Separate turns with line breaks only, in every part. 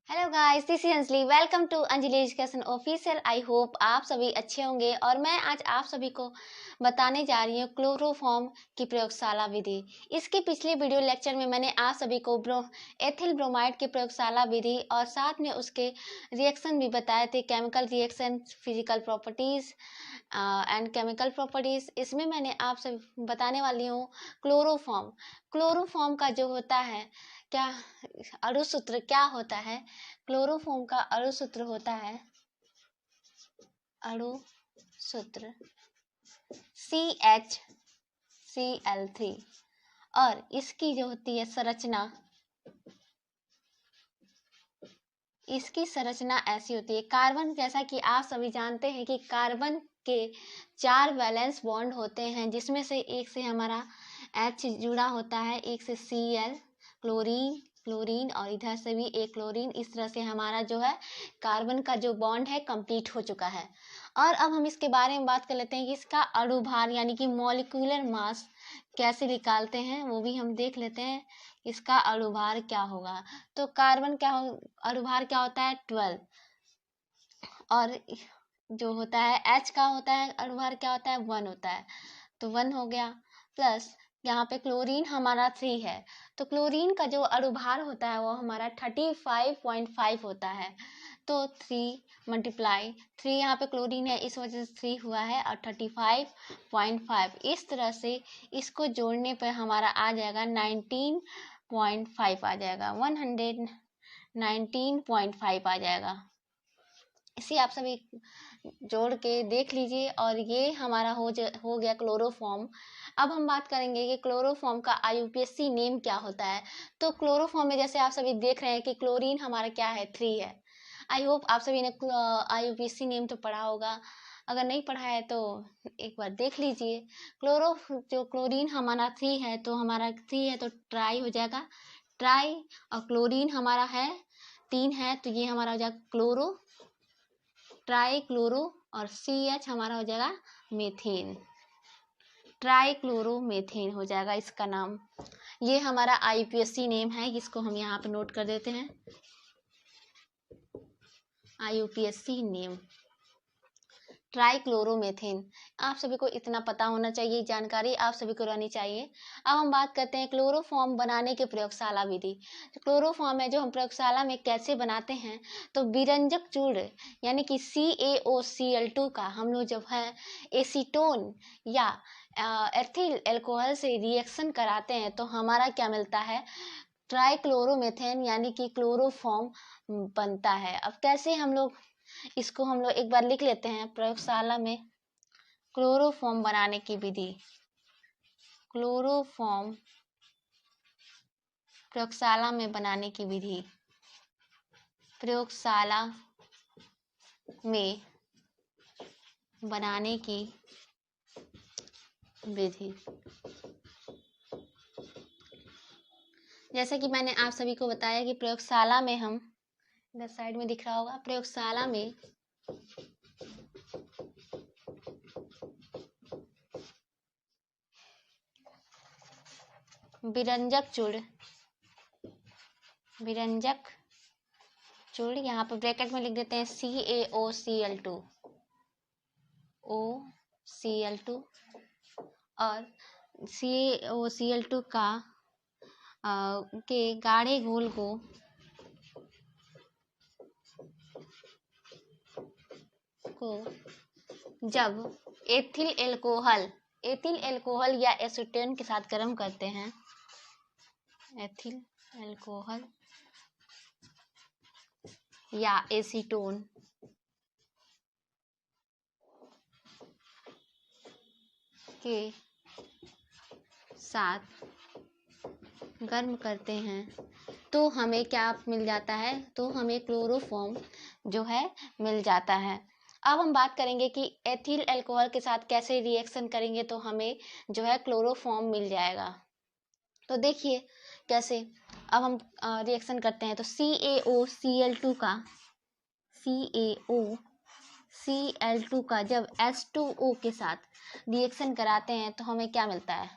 Hello guys, this is Anjali. Welcome to Anjali education official. I hope आप सभी अच्छे होंगे और मैं आज आप सभी को बताने जा रही हूँ क्लोरोफॉर्म की प्रयोगशाला विधि। इसके पिछले वीडियो लेक्चर में मैंने आप सभी को एथिल ब्रोमाइड की प्रयोगशाला विधि और साथ में उसके रिएक्शन भी बताए थे, chemical reaction, physical properties and chemical properties. इसमें मैंने आप सब बताने वाली हूँ क्लोरोफॉर्म। क्लोरोफॉर्म का जो होता है क्या अणु सूत्र क्या होता है। क्लोरोफॉर्म का अणु सूत्र होता है अणु सूत्र CH Cl3 और इसकी जो होती है इसकी संरचना ऐसी होती है। कार्बन, जैसा कि आप सभी जानते हैं कि कार्बन के 4 वैलेंस बॉन्ड होते हैं, जिसमें से एक से हमारा H जुड़ा होता है, एक से Cl क्लोरीन और इधर से भी एक क्लोरीन। इस तरह से हमारा जो है कार्बन का जो बॉन्ड है कंप्लीट हो चुका है। और अब हम इसके बारे में बात कर लेते हैं कि इसका अणुभार यानी कि मॉलिक्यूलर मास कैसे निकालते हैं, वो भी हम देख लेते हैं। इसका अणुभार क्या होगा। तो कार्बन क्या अणुभार क्या होता है 12, और जो होता है H का होता है अणुभार क्या होता है 1 होता है, तो 1 हो गया। प्लस यहाँ पे क्लोरीन हमारा 3 है, तो क्लोरीन का जो अणुभार होता है वो हमारा 35.5 होता है। तो 3 मल्टीप्लाई 3 यहाँ पे क्लोरीन है, इस वजह से 3 हुआ है, और 35.5 इस तरह से इसको जोड़ने पर हमारा आ जाएगा 19.5 आ जाएगा, 119.5 आ जाएगा। इसे आप सभी जोड़ के देख लीजिए और ये हमारा हो गया क्लोरोफॉर्म। अब हम बात करेंगे कि क्लोरोफॉर्म का IUPAC नेम क्या होता है। तो क्लोरोफॉर्म में जैसे आप सभी देख रहे हैं कि क्लोरीन हमारा क्या है 3 है। आई होप आप सभी ने IUPAC नेम तो पढ़ा होगा, अगर नहीं पढ़ा है तो एक बार देख लीजिए। जो क्लोरीन हमारा 3 है, तो हमारा 3 है तो ट्राई हो जाएगा, ट्राई। और क्लोरीन हमारा है 3 है, तो ये हमारा हो जाएगा क्लोरो, ट्राई क्लोरो, और CH हमारा हो जाएगा मीथेन, ट्राई क्लोरो मीथेन हो जाएगा इसका नाम। ये हमारा IUPAC नेम है, इसको हम यहाँ पे नोट कर देते हैं। IUPAC name trichloromethane. आप सभी को इतना पता होना चाहिए, जानकारी आप सभी को रहनी चाहिए। अब हम बात करते हैं क्लोरोफॉर्म बनाने के प्रयोगशाला विधि। तो क्लोरोफॉर्म है जो हम प्रयोगशाला में कैसे बनाते हैं, तो विरंजक चूर्ण यानी कि CaOCl2 का हम लोग जब है एसीटोन या एथिल अल्कोहल से रिएक्शन कराते हैं, तो हमारा क्या मिलता है, ट्राइक्लोरोमेथेन यानी कि क्लोरोफॉर्म बनता है। अब कैसे हम लोग इसको हम लोग एक बार लिख लेते हैं प्रयोगशाला में क्लोरोफॉर्म बनाने की विधि। क्लोरोफॉर्म प्रयोगशाला में बनाने की विधि, प्रयोगशाला में बनाने की विधि। जैसे कि मैंने आप सभी को बताया कि प्रयोगशाला में हम, इधर साइड में दिख रहा होगा, प्रयोगशाला में विरंजक चूर्ण यहाँ पर ब्रैकेट में लिख देते हैं CaOCl2 और CaOCl2 का के गाढ़े घोल को जब एथिल अल्कोहल या एसीटोन के साथ गर्म करते हैं, एथिल अल्कोहल या एसीटोन के साथ गर्म करते हैं, तो हमें क्या मिल जाता है, तो हमें क्लोरोफॉर्म जो है मिल जाता है। अब हम बात करेंगे कि एथिल अल्कोहल के साथ कैसे रिएक्शन करेंगे तो हमें जो है क्लोरोफॉर्म मिल जाएगा। तो देखिए कैसे। अब हम रिएक्शन करते हैं, तो CaOCl2 का जब H2O के साथ रिएक्शन कराते हैं, तो हमें क्या मिलता है,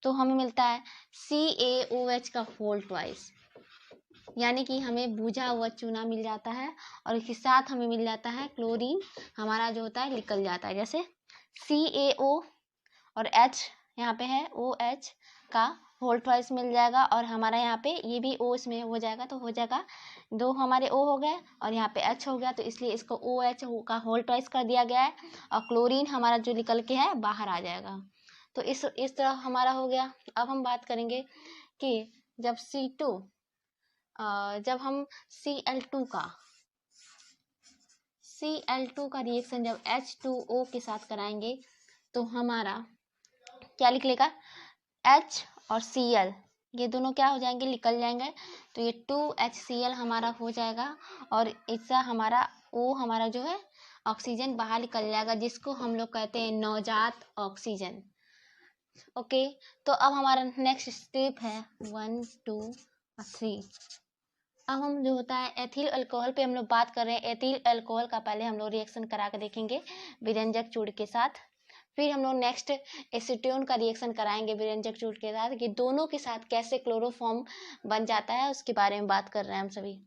तो हमें मिलता है CaOH का होल ट्वाइस, यानी कि हमें बुझा हुआ चूना मिल जाता है और इसके साथ हमें मिल जाता है क्लोरीन, हमारा जो होता है निकल जाता है। जैसे CaO और H यहाँ पे है OH का होल ट्वाइस मिल जाएगा और हमारा यहाँ पे ये भी O इसमें हो जाएगा, तो हो जाएगा 2 हमारे O हो गए और यहाँ पे H हो गया, तो इसलिए इसको OH का होल ट्वाइस कर दिया गया है और क्लोरीन हमारा जो निकल के है बाहर आ जाएगा। तो इस तरह हमारा हो गया। अब हम बात करेंगे कि जब जब हम Cl2 का रिएक्शन जब H2O के साथ कराएंगे तो हमारा क्या निकलेगा, H और Cl ये दोनों क्या हो जाएंगे, निकल जाएंगे, तो ये 2HCl हमारा हो जाएगा और इससे हमारा O हमारा जो है ऑक्सीजन बाहर निकल जाएगा, जिसको हम लोग कहते हैं नवजात ऑक्सीजन। ओके, तो अब हमारा नेक्स्ट स्टेप है 1 2 और 3। अब हम जो होता है एथिल अल्कोहल पे हम लोग बात कर रहे हैं। एथिल अल्कोहल का पहले हम लोग रिएक्शन करा के देखेंगे विरंजक चूड़ के साथ, फिर हम लोग नेक्स्ट एसीटोन का रिएक्शन कराएंगे विरंजक चूड़ के साथ, कि दोनों के साथ कैसे क्लोरोफॉर्म बन जाता है उसके बारे में बात कर रहे हैं हम सभी।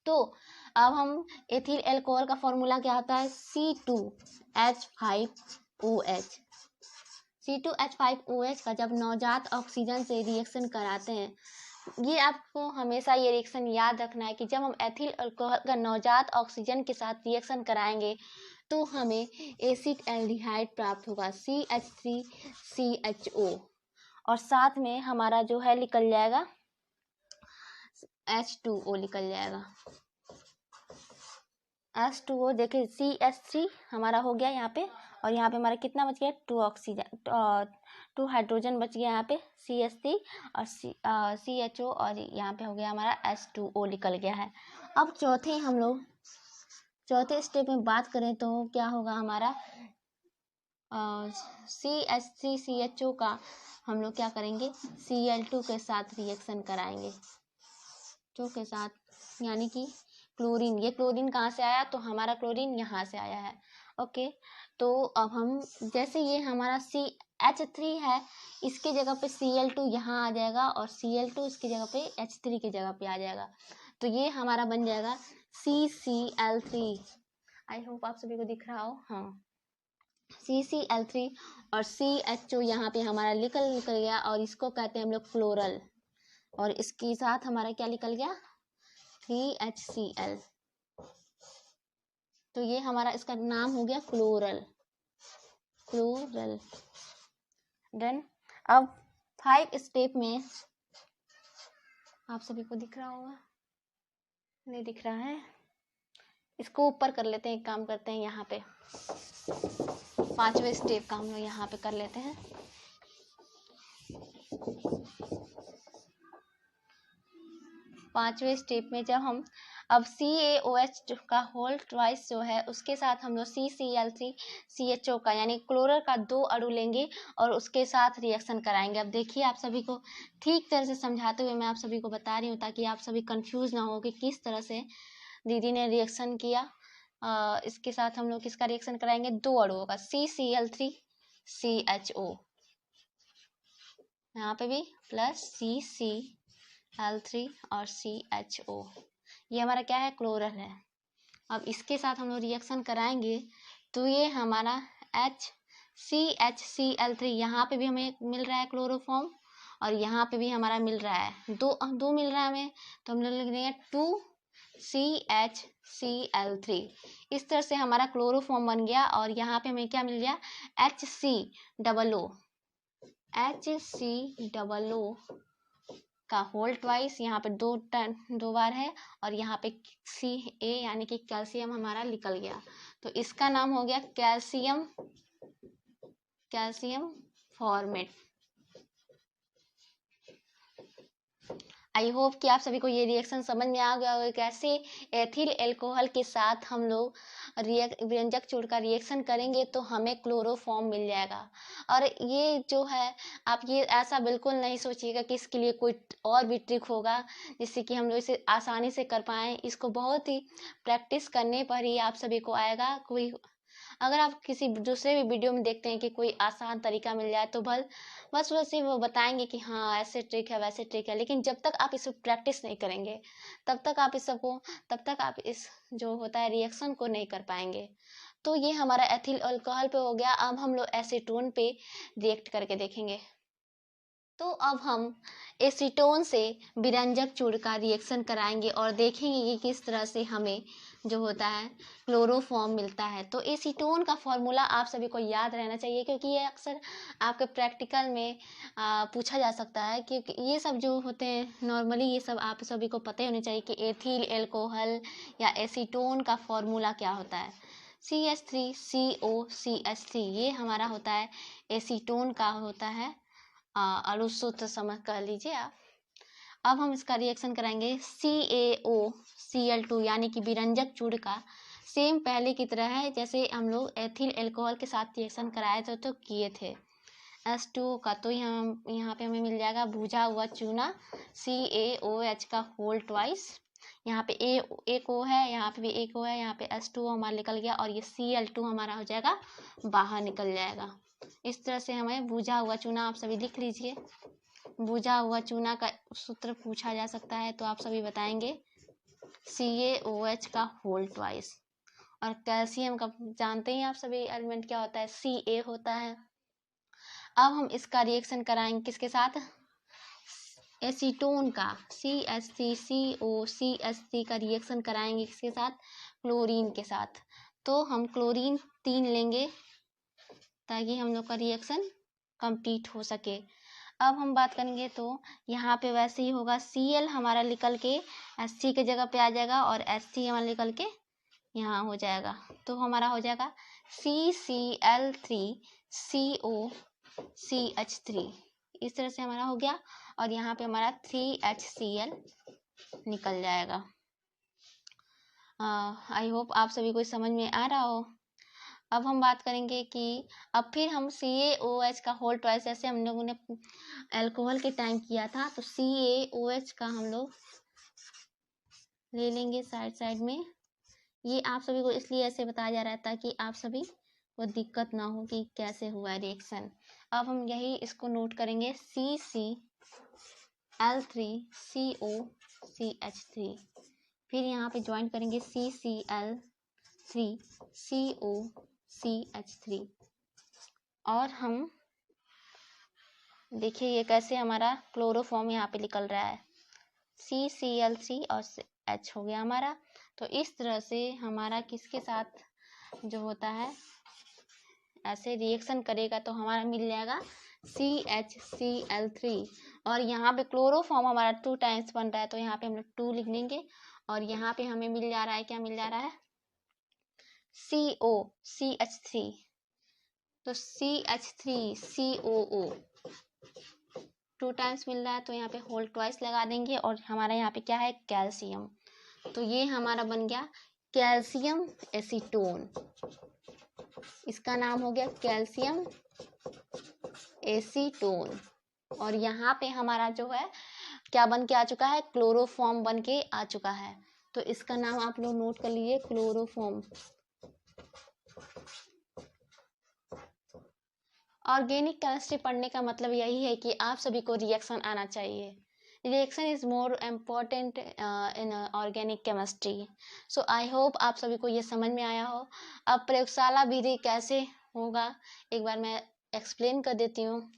तो अब हम एथिल अल्कोहल का फॉर्मूला क्या होता है, C2H5OH। C2H5OH का जब नवजात ऑक्सीजन से रिएक्शन कराते हैं, ये आपको हमेशा ये रिएक्शन याद रखना है कि जब हम एथिल अल्कोहल का नवजात ऑक्सीजन के साथ रिएक्शन कराएंगे तो हमें एसिड एल्डिहाइड प्राप्त होगा CH3CHO और साथ में हमारा जो है निकल जाएगा H2O निकल जाएगा। H2O देखिए CH3 हमारा हो गया यहाँ पे और यहाँ पे हमारा कितना बच गया, 2 ऑक्सीजन 2 हाइड्रोजन बच गया यहाँ पे CH3 और CHO और यहाँ पे हो गया हमारा H2O निकल गया है। अब चौथे स्टेप में बात करें तो क्या होगा हमारा CH3CHO का हम लोग क्या करेंगे, Cl2 के साथ रिएक्शन कराएंगे, जो के साथ, यानी कि क्लोरीन, ये क्लोरीन कहाँ से आया, तो हमारा क्लोरीन यहाँ से आया है। ओके, तो अब हम जैसे ये हमारा CH3 है, इसके जगह पे Cl2 यहाँ आ जाएगा और Cl2 इसकी जगह पे H3 की जगह पे आ जाएगा, तो ये हमारा बन जाएगा CCl3। आई होप आप सभी को दिख रहा हो, हाँ CCl3 और CHO यहाँ पे हमारा निकल गया और इसको कहते हैं हम लोग क्लोरल, और इसके साथ हमारा क्या निकल गया, 3HCl, तो ये हमारा इसका नाम हो गया क्लोरल। देन अब 5 स्टेप में आप सभी को दिख रहा होगा, नहीं दिख रहा है, इसको ऊपर कर लेते हैं, एक काम करते हैं यहाँ पे 5वें स्टेप का हम लोग यहाँ पे कर लेते हैं। 5वें स्टेप में जब हम अब CaOH का होल ट्वाइस जो है उसके साथ हम लोग CCl3CHO का यानी क्लोरल का 2 अणु लेंगे और उसके साथ रिएक्शन कराएंगे। अब देखिए आप सभी को ठीक तरह से समझाते हुए मैं आप सभी को बता रही हूँ ताकि आप सभी कंफ्यूज ना हो कि किस तरह से दीदी ने रिएक्शन किया। इसके साथ हम लोग किसका रिएक्शन कराएंगे, 2 अणुओं का CCl3CHO, यहाँ पे भी प्लस CCl3 और CHO, ये हमारा क्या है, क्लोरल है। अब इसके साथ हम लोग रिएक्शन कराएंगे तो ये हमारा CHCl3, यहाँ पे भी हमें मिल रहा है क्लोरोफॉर्म और यहाँ पे भी हमारा मिल रहा है, दो मिल रहा है हमें, तो हम लोग लिख देंगे 2CHCl3। इस तरह से हमारा क्लोरोफॉर्म बन गया और यहाँ पे हमें क्या मिल गया, HCOO का होल ट्वाइस, यहाँ पे 2 बार है और यहाँ पे Ca यानी कि कैल्शियम हमारा निकल गया, तो इसका नाम हो गया कैल्शियम फॉर्मेट। आई होप कि आप सभी को ये रिएक्शन समझ में आ गया होगा, कैसे एथिल अल्कोहल के साथ हम लोग व्यंजक चूड़ का रिएक्शन करेंगे तो हमें क्लोरोफॉर्म मिल जाएगा। और ये जो है आप ये ऐसा बिल्कुल नहीं सोचिएगा कि इसके लिए कोई और भी ट्रिक होगा जिससे कि हम लोग इसे आसानी से कर पाएँ। इसको बहुत ही प्रैक्टिस करने पर ही आप सभी को आएगा। कोई अगर आप किसी दूसरे भी वीडियो में देखते हैं कि कोई आसान तरीका मिल जाए तो बस वैसे वो बताएंगे कि हाँ ऐसे ट्रिक है वैसे ट्रिक है, लेकिन जब तक आप इस प्रैक्टिस नहीं करेंगे तब तक आप इस जो होता है रिएक्शन को नहीं कर पाएंगे। तो ये हमारा एथिल अल्कोहल पे हो गया। अब हम लोग एसीटोन पे रिएक्ट करके देखेंगे। तो अब हम एसीटोन से विरंजक चूड़ का रिएक्शन कराएंगे और देखेंगे कि किस तरह से हमें जो होता है क्लोरोफॉर्म मिलता है। तो एसीटोन का फॉर्मूला आप सभी को याद रहना चाहिए, क्योंकि ये अक्सर आपके प्रैक्टिकल में पूछा जा सकता है। क्योंकि ये सब जो होते हैं नॉर्मली ये सब आप सभी को पता ही होने चाहिए कि एथिल अल्कोहल या एसीटोन का फॉर्मूला क्या होता है। CH3COCH3 ये हमारा होता है एसीटोन का होता है अनुसूत्र समझ कह लीजिए आप। अब हम इसका रिएक्शन कराएंगे CaOCl2 यानी कि विरंजक चूड़ का। सेम पहले की तरह है जैसे हम लोग एथिल अल्कोहल के साथ रिएक्शन कराए थे तो किए थे H2O का। तो यहाँ पे हमें मिल जाएगा भुजा हुआ चूना CaOH का होल ट्वाइस। यहाँ पे एक O है, यहाँ पे भी एक O है, यहाँ पे H2O हमारा निकल गया और ये Cl2 हमारा हो जाएगा बाहर निकल जाएगा। इस तरह से हमें भुजा हुआ चूना, आप सभी लिख लीजिए। भुजा हुआ चूना का सूत्र पूछा जा सकता है तो आप सभी बताएंगे CaOH का होल ट्वाइस। और कैल्शियम का जानते हैं आप सभी एलिमेंट क्या होता है, Ca होता है। अब हम इसका रिएक्शन कराएंगे किसके साथ, एसीटोन का CH3COCH3 का रिएक्शन कराएंगे किसके साथ, क्लोरीन के साथ। तो हम क्लोरीन 3 लेंगे ताकि हम लोग का रिएक्शन कंप्लीट हो सके। अब हम बात करेंगे तो यहाँ पे वैसे ही होगा, Cl हमारा निकल के Hc के जगह पे आ जाएगा और Hc हमारा निकल के यहाँ हो जाएगा। तो हमारा हो जाएगा CCl3COCH3। इस तरह से हमारा हो गया और यहाँ पे हमारा 3HCl निकल जाएगा। आई होप आप सभी को समझ में आ रहा हो। अब हम बात करेंगे कि अब फिर हम CaOH का होल ट्वाइस जैसे हम लोगों ने अल्कोहल के टाइम किया था, तो CaOH का हम लोग ले लेंगे साइड में। ये आप सभी को इसलिए ऐसे बताया जा रहा है ताकि आप सभी को दिक्कत ना हो कि कैसे हुआ रिएक्शन। अब हम यही इसको नोट करेंगे CCl3COCH3, फिर यहाँ पे ज्वाइन करेंगे CCl3COCH3 और हम देखिए ये कैसे हमारा क्लोरोफॉर्म यहाँ पे निकल रहा है, CCl3 और H हो गया हमारा। तो इस तरह से हमारा किसके साथ जो होता है ऐसे रिएक्शन करेगा तो हमारा मिल जाएगा CHCl3 और यहाँ पे क्लोरोफॉर्म हमारा 2 टाइम्स बन रहा है तो यहाँ पे हम लोग 2 लिख लेंगे और यहाँ पे हमें मिल जा रहा है, क्या मिल जा रहा है, COCH3। तो CH3COO 2 टाइम्स मिल रहा है तो यहाँ पे होल ट्वाइस लगा देंगे और हमारा यहाँ पे क्या है, कैल्शियम। तो ये हमारा बन गया कैल्शियम एसीटोन, इसका नाम हो गया कैल्शियम एसीटोन। और यहाँ पे हमारा जो है क्या बन के आ चुका है, क्लोरोफॉर्म बन के आ चुका है। तो इसका नाम आप लोग नोट कर लीजिए, क्लोरोफॉर्म। ऑर्गेनिक केमिस्ट्री पढ़ने का मतलब यही है कि आप सभी को रिएक्शन आना चाहिए। Reaction is more important in organic chemistry. So I hope आप सभी को ये समझ में आया हो। अब प्रयोगशाला विधि कैसे होगा एक बार मैं एक्सप्लेन कर देती हूँ।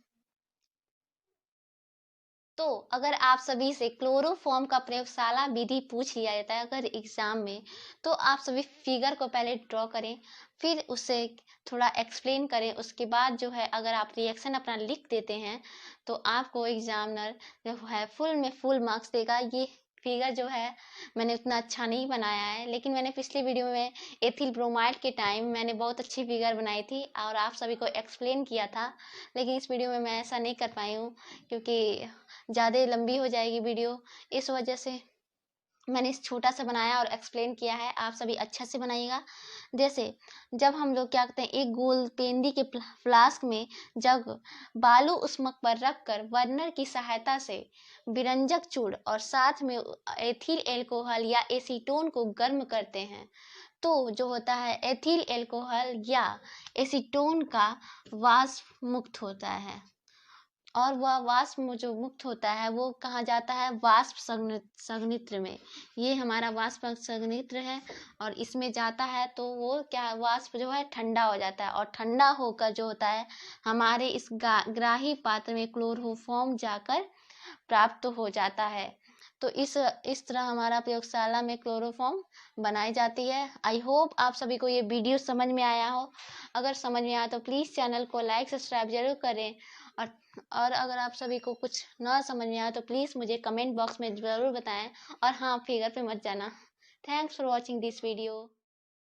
तो अगर आप सभी से क्लोरोफॉर्म का प्रयोगशाला विधि पूछ लिया जाता है अगर एग्जाम में, तो आप सभी फिगर को पहले ड्रॉ करें, फिर उसे थोड़ा एक्सप्लेन करें। उसके बाद जो है अगर आप रिएक्शन अपना लिख देते हैं तो आपको एग्जामिनर जो है फुल मार्क्स देगा। ये फिगर जो है मैंने उतना अच्छा नहीं बनाया है, लेकिन मैंने पिछले वीडियो में एथिल ब्रोमाइड के टाइम मैंने बहुत अच्छी फिगर बनाई थी और आप सभी को एक्सप्लेन किया था। लेकिन इस वीडियो में मैं ऐसा नहीं कर पाई हूँ क्योंकि ज़्यादा लंबी हो जाएगी वीडियो, इस वजह से मैंने इस छोटा सा बनाया और एक्सप्लेन किया है। आप सभी अच्छा से बनाइएगा। जैसे जब हम लोग क्या करते हैं, एक गोल पेंदी के फ्लास्क में जब बालू उस्मक पर रखकर बर्नर की सहायता से विरंजक चूड़ और साथ में एथिल अल्कोहल या एसीटोन को गर्म करते हैं तो जो होता है एथिल एल्कोहल या एसीटोन का वाष्प मुक्त होता है, और वह वाष्प जो मुक्त होता है वो कहाँ जाता है, वाष्प संघनित्र में। ये हमारा वाष्प संघनित्र है और इसमें जाता है तो वो क्या, वाष्प जो है ठंडा हो जाता है, और ठंडा होकर जो होता है हमारे इस ग्राही पात्र में क्लोरोफॉर्म जाकर प्राप्त हो जाता है। तो इस तरह हमारा प्रयोगशाला में क्लोरोफॉर्म बनाई जाती है। आई होप आप सभी को ये वीडियो समझ में आया हो। अगर समझ में आया तो प्लीज़ चैनल को लाइक सब्सक्राइब जरूर करें, और और अगर आप सभी को कुछ ना समझ में आया तो प्लीज़ मुझे कमेंट बॉक्स में ज़रूर बताएं, और हाँ, फिगर पे मत जाना। Thanks for watching this video.